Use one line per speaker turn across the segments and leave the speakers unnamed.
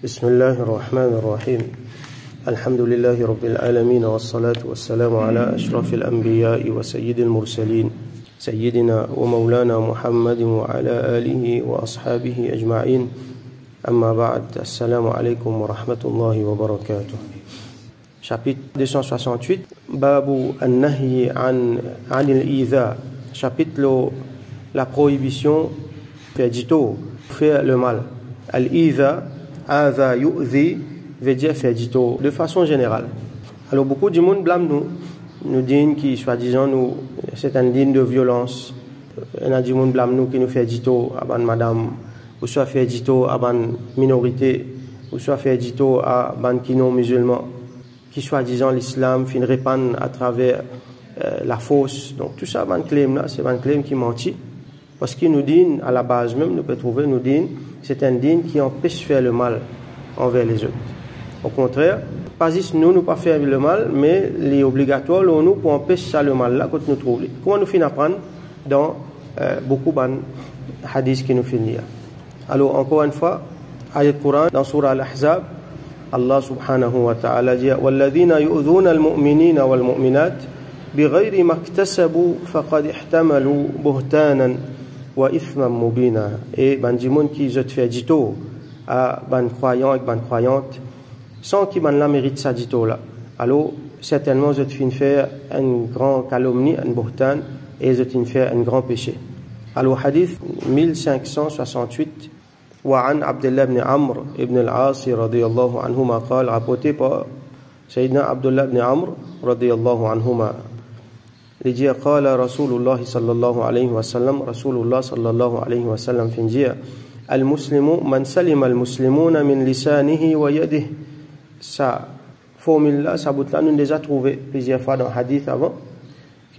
بسم الله الرحمن الرحيم الحمد لله رب العالمين والصلاة والسلام على أشرف الأنبياء وسيد المرسلين سيدنا ومولانا محمد وعلى آله وأصحابه أجمعين أما بعد السلام عليكم ورحمة الله وبركاته. Chapitre 268 Babu an-nahyi an al-idha, chapitre la prohibition faire du tort, faire le mal. Al-idha Aza yu'zi veut dire faire du tort de façon générale. Alors beaucoup de monde blâme nous disent qui soi-disant nous c'est un digne de violence. Il y a du monde blâme nous qui nous fait du tort à ban madame, ou soit faire du tort à ban minorité, ou soit faire du tort à ban qui non musulmans, qui soi-disant l'islam fin répand à travers la fausse. Donc tout ça ban claim là, c'est ban claim qui mentit. Parce qu'il nous dit, à la base même, nous pouvons trouver, nous dit, c'est un dîne qui empêche de faire le mal envers les autres. Au contraire, pas juste nous pas faire le mal, mais les obligatoires, nous, pour empêcher ça le mal là, quand nous trouvons. Comment nous finissons apprendre dans beaucoup de hadiths qui nous finissent. Alors, encore une fois, ayat Coran, dans Surah Al-Ahzab, Allah subhanahu wa ta'ala dit, وَالَّذِينَ يُؤْذُونَ الْمُؤْمِنِينَ وَالْمُؤْمِنَاتِ بِغَيْرِ مَا اكْتَسَبُوا فَقَدْ احْتَمَلُوا بُهْتَانًا wa ithman mubina, et ban di monde qui zot fait dito à ban croyant et ban croyante sans qui ban la mérite ça dito là, alors certainement zot fin faire un grand calomnie, un buhtan, et zot fin faire un grand péché. Alors hadith 1568 وعن عبد الله بن عمرو ابن العاص رضي الله عنهما قال, rapporté par Sayyidina Abdullah ibn Amr رضي الله عنهما, il dit قال رسول الله صلى الله عليه وسلم, رسول الله صلى الله عليه وسلم في dire المسلم من سلم المسلمون من لسانه ويده. Ça formule là, ça bout là nous déjà trouvé plusieurs fois dans hadith avant.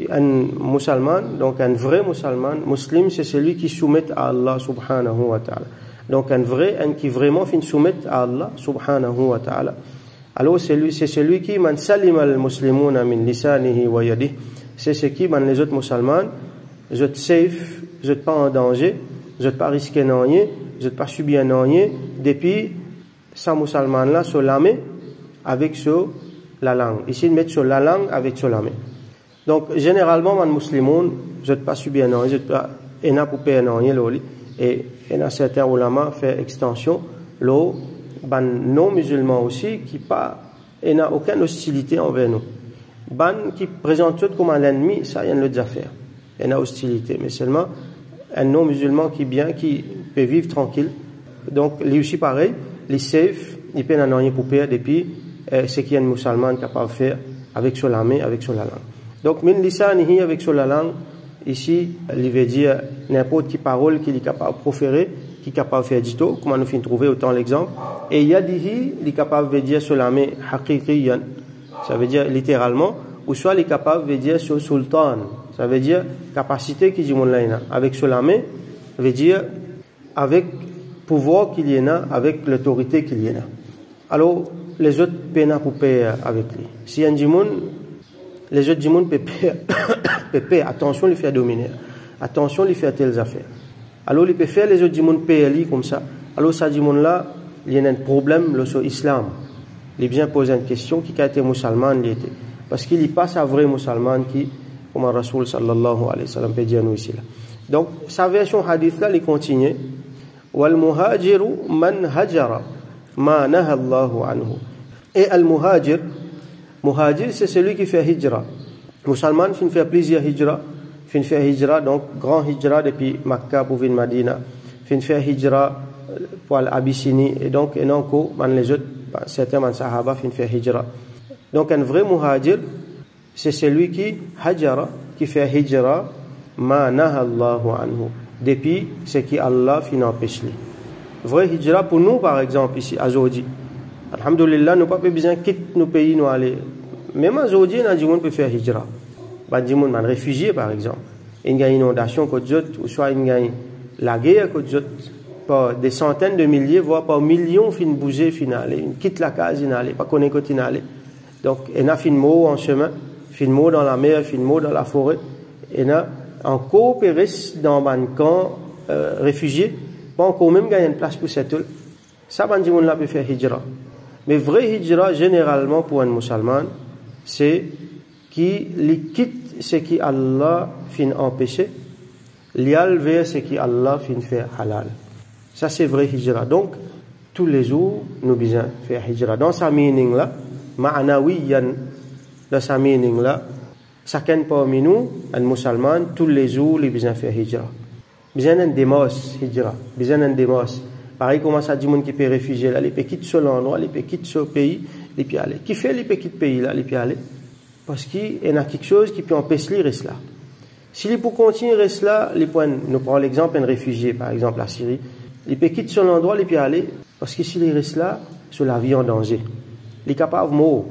Un musulman, donc un vrai musulman, muslim, c'est celui qui soumet à Allah subhanahu wa ta'ala. Donc un vrai, un qui vraiment fin soumettre à Allah subhanahu wa ta'ala. Alors c'est celui qui man salima al-muslimuna min lisanihi wa yadihi. C'est ce qui, les autres musulmans, vous êtes safe, vous n'êtes pas en danger, vous n'êtes pas risqué de rien, vous n'êtes pas subi un rien, depuis, ces musulmans-là se lament avec sur la langue. Ici, ils mettent sur la langue avec sur la main. Donc, généralement, les musulmans, vous n'êtes pas subi un rien, vous n'êtes pas, et n'a pas payé un rien, et il y a certains ulama fait extension, les non-musulmans aussi, qui pas, et n'a aucune hostilité envers nous. Ban qui présente tout comme un ennemi, ça, il y a une affaire. Il y a une hostilité, mais seulement un non-musulman qui peut vivre tranquille. Donc, lui aussi pareil, les safe, il peut n'en rien pour perdre, et puis, c'est qu'il y a un musulman capable de faire avec sur la main, avec sur la langue. Donc, min lisanihi avec sur la langue, ici, il veut dire n'importe quelle parole qu'il est capable de proférer, qui est capable de faire du tout, comme nous finissons de trouver autant l'exemple. Et yadihi, il est capable de dire sur la main, haqiqiyan. Ça veut dire littéralement, ou soit il est capable de dire sur sultan, ça veut dire capacité qui dit mon laïna, avec sur la main, veut dire avec pouvoir qu'il y en a, avec l'autorité qu'il y en a. Alors, les autres peuvent pour payer avec lui. Si un dimon, les autres dimon peuvent payer, attention, il fait dominer, attention, il fait telles affaires. Alors, il peut faire les autres dimon payer lui comme ça. Alors, ça dimon là, il y a un problème sur l'islam. Il bien posé une question qui a été musulman, il était. Parce qu'il y passe un vrai musulman qui, comme un Rasoul sallallahu alayhi wa sallam, peut dire nous ici là. Donc, sa version hadith là, il continue. Wal muhajiru man hajara ma naha Allahu anhu. Et al muhajir, c'est celui qui fait hijra. Musulman, il fait plusieurs hijra. Il fait hijra, donc grand hijra depuis Makkah pour venir Madina. Il fait hijra pour l'Abyssinie. Et donc, et non, les autres, certains man sahaba fin fait hijra. Donc un vrai muhajir, c'est celui qui hajara, qui fait hijra ma naha Allahu anhu, depuis ce qui Allah fin empêche lui. Vrai hijra pour nous par exemple ici à Zodi. Alhamdulillah, nous pas besoin quitter nos pays nous aller. Même à Zodi, on a dit qu'on peut faire hijra. Bah dit on man réfugié par exemple. Il y a une inondation côté Zot, ou soit il y a la guerre côté Zot. Par des centaines de milliers, voire par millions, fin bouger, fin aller. Ils quittent la case, ils n'allent pas connaître côté aller. Donc, il y a fin mot en chemin, fin mot dans la mer, fin mot dans la forêt. Il y a encore périsse dans un camp réfugié, pas encore même gagner une place pour cette. Ça, ban dimoun la peut faire hijra. Mais vrai hijra, généralement, pour un musulman, c'est qui quitte ce qui Allah fin empêché, lial vers ce qui Allah fin fait halal. Ça, c'est vrai hijra. Donc, tous les jours, nous besoin faire hijra. Dans sa meaning là, ma'anawiyan, dans sa meaning là, chacun parmi nous, un musulman, tous les jours, il besoin faire hijra. Besoin d'un démos, hijra. Besoin d'un démos. Pareil, comment ça dit, qui peut réfugier là, il peut quitter ce endroit, il peut quitter ce pays, il peut aller. Qui fait, il peut quitter le pays là, il peut aller. Parce qu'il y a quelque chose qui peut empêcher de rester là. S'il peut continuer à rester là, nous prenons l'exemple d'un réfugié, par exemple la Syrie, il peut quitter son endroit, il peut aller, parce que s'il reste là, c'est la vie en danger. Il est capable de mourir.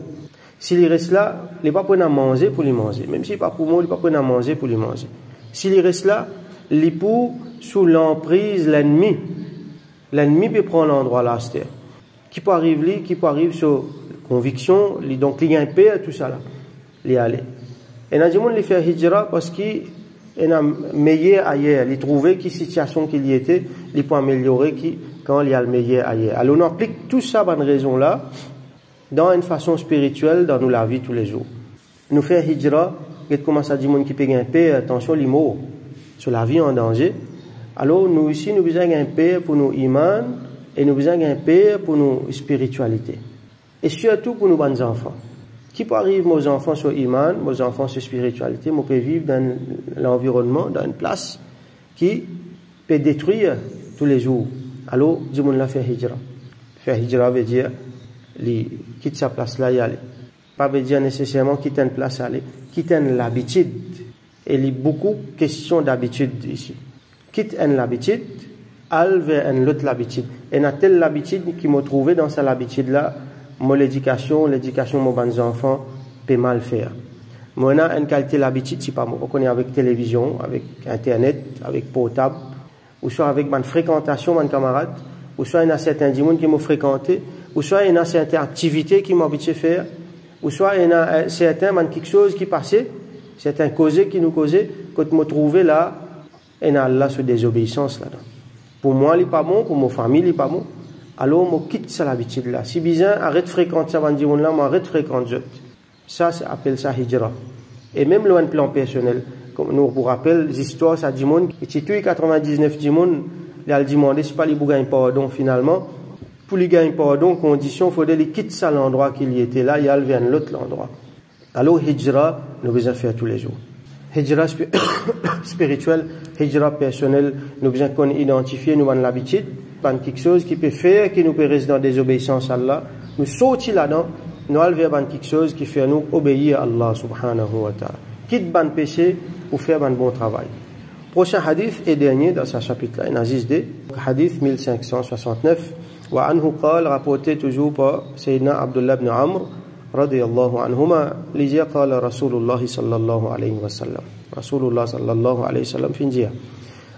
S'il reste là, il n'est pas prêt à manger pour lui manger. Même s'il n'est pas pour mourir, il n'est pas prêt à manger pour lui manger. S'il reste là, il est sous l'emprise de l'ennemi. L'ennemi peut prendre l'endroit là, c'est-à-dire. Qui peut arriver sur conviction, donc il y a un paix, tout ça là. Il y aller. Et nous avons fait hijra parce qu'il y a meilleur ailleurs. Il trouvait quelle situation qu'il y était, il peut améliorer quand il y a le meilleur ailleurs. Alors on applique tout ça, bonne raison là, dans une façon spirituelle, dans la vie tous les jours. Nous faire hijra, quand commence à dire monde qui peut gagner paix, attention les mots sur la vie en danger. Alors nous ici nous besoin gagner paix pour nos iman et nous besoin gagner paix pour nos spiritualités. Et surtout pour nos bons enfants. Qui peut arriver, nos enfants sur iman, nos enfants sur spiritualité, nous peut vivre dans l'environnement, dans une place qui peut détruire tous les jours. Alors, dis-moi là, faire hijra. Faire hijra veut dire, quitte sa place là, y aller. Pas veut dire nécessairement quitter une place aller, quitter l'habitude. Et il y a beaucoup de questions d'habitude ici. Quitte une l'habitude, aller vers une autre habitude. Et il y a telle habitude qui m'a trouvé dans cette habitude là, l'éducation de mes bons enfants peut mal faire. Moi, on a une qualité d'habitude, si pas moi, on est avec télévision, avec internet, avec portable, ou soit avec ma fréquentation, mes camarades, ou soit il y a certains gens qui m'ont fréquenté, ou soit il y a certaines activités qui m'ont habitué à faire, ou soit il y a certains quelque chose qui passait, certains causés qui nous causaient, quand je me trouvais là, il y a là sur désobéissance là-dedans. Pour moi, il n'est pas bon, pour ma famille, il n'est pas bon. Alors, je quitte cette habitude-là. Si besoin, arrête de fréquenter ça, arrête de fréquenter ça. Ça, appelle ça hijra. Et même le plan personnel, comme nous vous rappelle, les histoires, ça dit, et si tu es 99 dimoun, il a demandé, si pas les gagnent pardon finalement, pour les gagner pardon, condition, il faudrait les quitter ça l'endroit qu'il y était là, il y a vers l'autre endroit. Alors, hijra, nous besoin faire tous les jours. Hijra spirituel, hijra personnel, nous besoin qu'on identifie, nous avons l'habitude. Quelque chose qui peut faire, qui nous peut rester dans des obéissances à Allah, nous sortir là-dedans, nous allons vers quelque chose qui fait nous obéir à Allah subhanahu wa ta'ala. Quitte ban péché pour faire un bon travail. Prochain hadith et dernier dans ce chapitre-là, il Aziz D, hadith 1569, wa anhu qal, rapporté toujours par Sayyidina Abdullah ibn Amr, radiyallahu anhuma, lisir qala Rasulullah sallallahu alayhi wa sallam. Rasulullah sallallahu alayhi wa sallam finjia.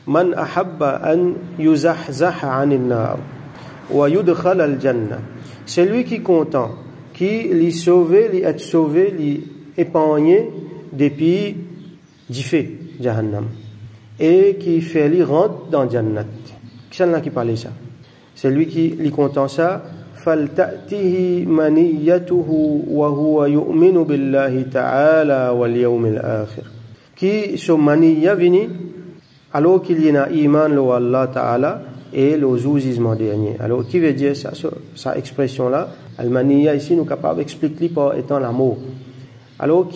من أحب أن يزحزح عن النار ويدخل الجنة. Celui qui est content, qui l'y sauver, l'y être sauvé, l'y épargner depuis du feu, Jahannam, et qui fait l'y rentrer dans Jannat. Qui c'est là qui parle ça? Celui qui l'y content ça, فلتأته منيته وهو يؤمن بالله تعالى واليوم الآخر. Qui son maniya vini alors qu'il y a iman le Allah Ta'ala et le jugement dernier. Alors, qui veut dire ça, sa expression-là? Al-Maniya, ici, nous sommes capables d'expliquer par étant l'amour. Alors,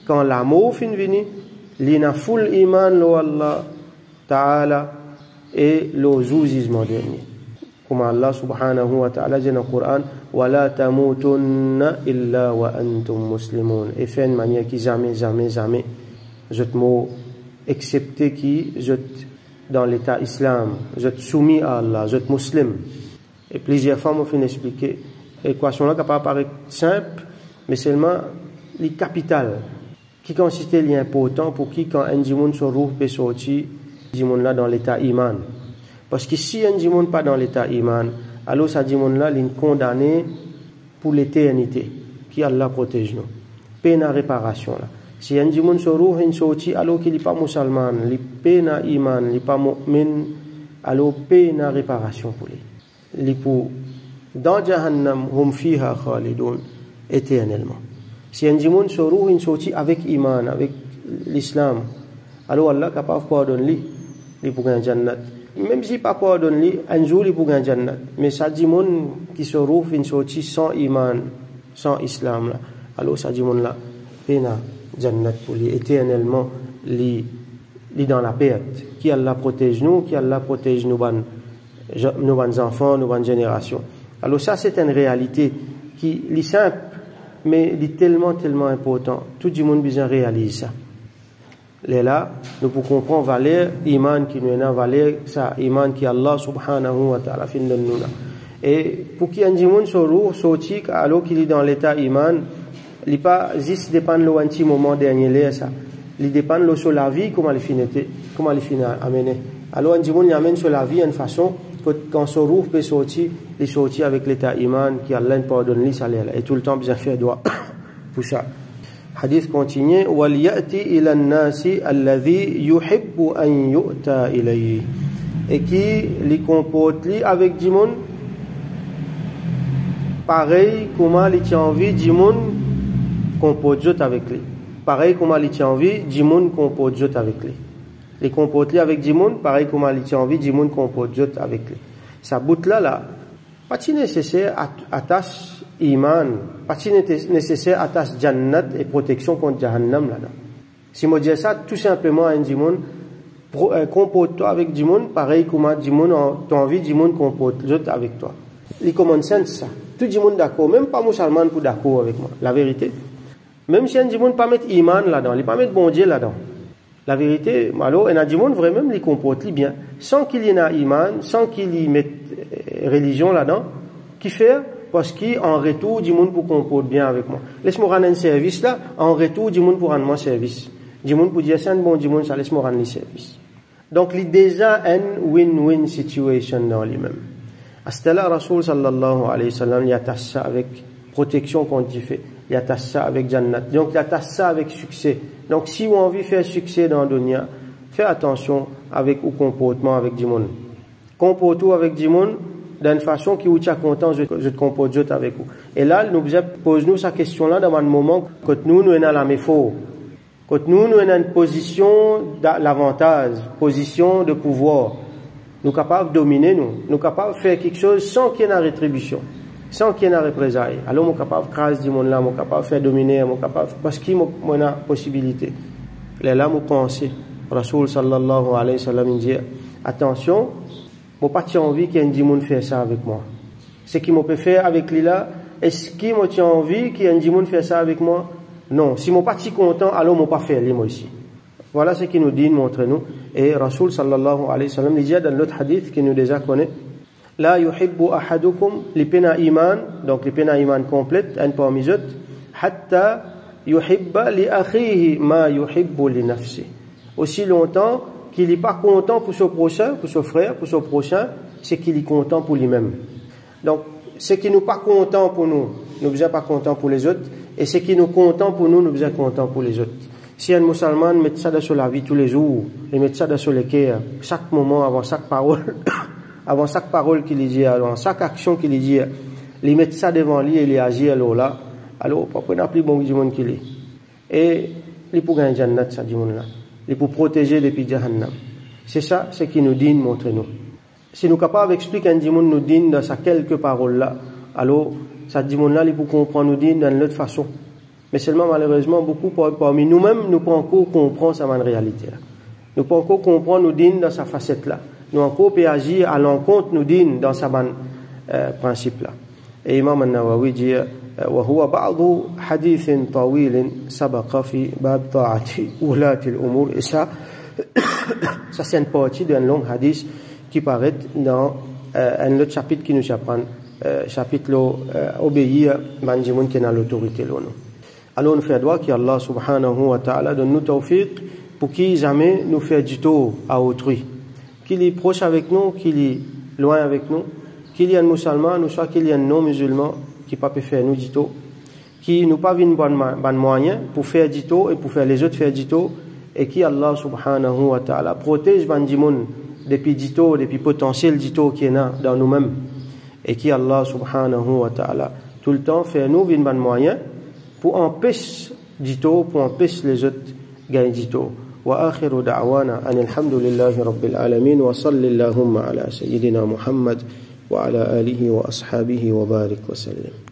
quand l'amour finit venir, il y a full iman le Allah Ta'ala et le jugement dernier. Comme Allah Subhanahu wa Ta'ala dit dans le Coran, وَلَا تَمُوتُنَّ إِلَّا وَأَنْتُمْ مُسْلِمُونَ. Et fait une manière qui jamais, je te mot excepté qui je dans l'état islam, je suis soumis à Allah, je suis musulman. Et plusieurs fois, je vais expliquer. L'équation là, qui peut paraître simple, mais seulement les capitales, qui consiste à important pour qui, quand un djimoun se rouvre peut sortir, djimoun là dans l'état iman. Parce que si un djimoun pas dans l'état iman, alors ce djimoun là, il est condamné pour l'éternité, qui Allah protège nous. Peine à réparation là. Si un djimoun se rouvre une sortie, alors qu'il n'est pas musulman, il peine à iman, il n'est pas mu'min, alors peine à réparation pour lui. dans Jahannam, hum fiha khalidun, éternellement. Si un djimoun se roue, il sortit avec iman, avec l'islam, alors Allah est capable de pardonner lui pour gagner Jannat. Même si pas pardonne lui, un jour il pour gagner Jannat. Mais ça djimoun qui se roue, il sortit sans iman, sans islam là. Alors ça djimoun là, pena Jannat pour lui, éternellement, lui dans la perte. Qui Allah protège nous, qui Allah protège nos enfants, nos générations. Alors ça c'est une réalité qui est simple, mais est tellement important. Tout le monde besoin réalise ça. Là, nous pouvons comprendre valeur iman qui nous a valeur ça iman qui Allah subhanahu wa ta'ala fin de nous là. Et pour qu'il y ait un monde sorti alors qu'il est dans l'état iman, il pas juste dépend le petit moment dernier là ça. Il dépend de sur la vie comment il finit amener. Alors un monde il amène sur la vie une façon quand son roux peut sortir, il sortit avec l'état iman qui Allah pardonne lui ça là et tout le temps bien faire droit pour ça. Hadith continue وَلْيَأْتِ إِلَى النَّاسِ الَّذِي يُحِبُّ أَنْ يُؤْتَى إِلَيْهِ et qui les comporte avec du monde pareil comment il tient envie du monde comporte avec lui pareil comment il tient envie du monde comporte avec lui les comporte avec du monde pareil comment il tient envie du monde comporte avec lui ça bout là pas nécessaire attache iman, pas nécessaire attache jannat et protection contre jahannam là-dedans. Si moi dis ça, tout simplement un dimon, comporte-toi avec du monde, pareil comme du monde, tu as envie du monde comporte avec toi. Les common sense ça. Tout le monde d'accord, même pas musulman pour d'accord avec moi. La vérité. Même si un dimon pas mettre iman là-dedans, il pas mettre bon Dieu là-dedans. La vérité, alors un dimon vraiment les comporte bien, sans qu'il y ait un iman, sans qu'il y mette religion là-dedans, qui fait parce qu'en retour, du monde pour qu'on comporte bien avec moi. Laisse-moi rendre un service là, en retour, du monde pour rendre moi service. Du monde pour dire c'est un bon du monde, ça laisse-moi rendre le service. Donc, il y a déjà une win-win situation dans lui-même. À ce là Rasoul sallallahu alayhi wa sallam, il attache ça avec protection qu'on dit fait. Il attache ça avec Jannat. Donc, il attache ça avec succès. Donc, si vous avez envie de faire succès dans la dunya, faites attention avec au comportement avec du monde. Comporte-vous avec du monde d'une façon qui vous tient content, je te comporte avec vous. Et là, nous posons cette question-là dans un moment que nous sommes dans la méfaux. Que nous sommes dans une position d'avantage, position de pouvoir. Nous sommes capables de dominer, nous sommes capables de faire quelque chose sans qu'il y ait une rétribution, sans qu'il y ait une représailles. Alors, nous sommes capables de craser du monde là, nous sommes capables de faire dominer, nous sommes capables, parce qu'il y a une possibilité. Et là, nous pensons, Rasoul sallallahu alayhi wa sallam dit, attention, je n'ai pas envie qu'il y ait un dimon faire ça avec moi. Ce qui me peut faire avec lui là, est-ce qu'il m'a envie qu'il y ait un dimon faire ça avec moi? Non. Si je n'ai pas content, alors je ne pas faire lui moi ici. Voilà ce qu'il nous dit, montre-nous. Et Rasoul sallallahu alayhi wa sallam dit dans l'autre hadith qui nous déjà connaît, La yuhibbu ahadukum li pena iman, donc li pena iman complète, un parmi eux, hatta yuhibba li akhihi ma yuhibbu li nafsi. Aussi longtemps qu'il n'est pas content pour son prochain, pour son frère, pour son prochain, c'est qu'il est content pour lui-même. Donc, ce qui n'est pas content pour nous, nous ne sommes pas contents pour les autres, et ce qui nous content pour nous, nous sommes contents pour les autres. Si un musulman met ça dans la vie tous les jours, il met ça dans le cœur, chaque moment, avant chaque parole qu'il dit, avant chaque action qu'il dit, il met ça devant lui et il agit alors là, alors pourquoi n'a plus bon du monde qu'il est. Et il peut gagner Jannat, ça du monde là. Et pour protéger depuis Jahannam. C'est ça, ce qui nous dit, montre-nous. Si nous sommes capables d'expliquer un dimon nous dit dans ces quelques paroles-là, alors, ça dimon-là, il peut comprendre nous dit d'une autre façon. Mais seulement, malheureusement, beaucoup parmi nous-mêmes, nous ne pouvons encore comprendre sa réalité-là. Nous ne pouvons encore comprendre nous dit dans sa facette-là. Nous encore peut agir à l'encontre nous dit dans sa principe-là. Et Imam An-Nawawi dit, وهو بعض حديث طويل سبق في باب طاعة ولاة الأمور et ça c'est une partie d'un long hadith qui paraît dans un autre chapitre qui nous apprend chapitre obéir manjimun qui a l'autorité là. Alors nous faisons droit qu'Allah subhanahu wa ta'ala donne nous tawfiq pour qu'il jamais nous fait du tort à autrui, qu'il est proche avec nous, qu'il est loin avec nous, qu'il y a un musulman ou soit qu'il y a un non musulman qui pas peut faire nous dito, qui nous pas une bonne moyen pour faire dito et pour faire les autres faire dito, et qui Allah subhanahu wa ta'ala protège bandimoun depuis dito, depuis potentiel dito qui est là dans nous-mêmes. et qui Allah subhanahu wa ta'ala tout le temps fait nous une bonne moyen pour empêcher du tout, pour empêcher les autres gagner du tout. Wa akhiru da'wana anil hamdulillahi rabbil alamin wa sallallahu ala sayyidina Muhammad wa ala alihi wa ashabihi wa barik wa sallim.